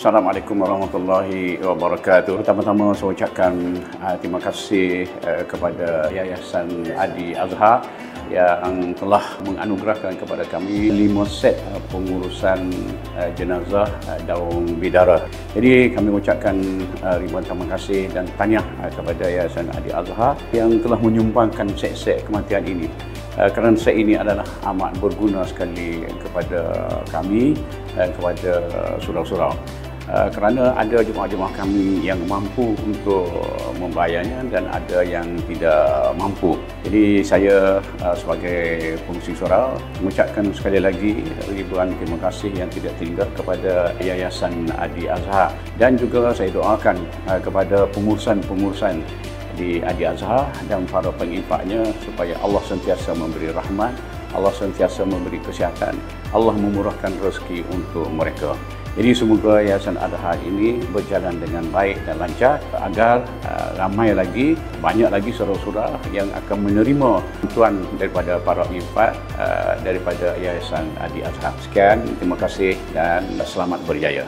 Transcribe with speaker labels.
Speaker 1: Assalamualaikum warahmatullahi wabarakatuh. Pertama-tama saya ucapkan terima kasih kepada Yayasan Adi Azhar yang telah menganugerahkan kepada kami 5 set pengurusan jenazah daun bidara. Jadi kami ucapkan ribuan terima kasih dan tahniah kepada Yayasan Adi Azhar yang telah menyumbangkan set-set kematian ini. Kerana set ini adalah amat berguna sekali kepada kami, kepada surau-surau. Kerana ada jemaah-jemaah kami yang mampu untuk membayarnya dan ada yang tidak mampu. Jadi saya sebagai pengurusi surau mengucapkan sekali lagi ribuan terima kasih yang tidak terhingga kepada Yayasan Adi Azhar, dan juga saya doakan kepada pengurusan-pengurusan di Adi Azhar dan para penginfaknya supaya Allah sentiasa memberi rahmat, Allah sentiasa memberi kesihatan, Allah memurahkan rezeki untuk mereka. Jadi semoga Yayasan Azhar ini berjalan dengan baik dan lancar agar ramai lagi, banyak lagi surau-surau yang akan menerima bantuan daripada para infak daripada Yayasan Adi Azhar. Sekian, terima kasih dan selamat berjaya.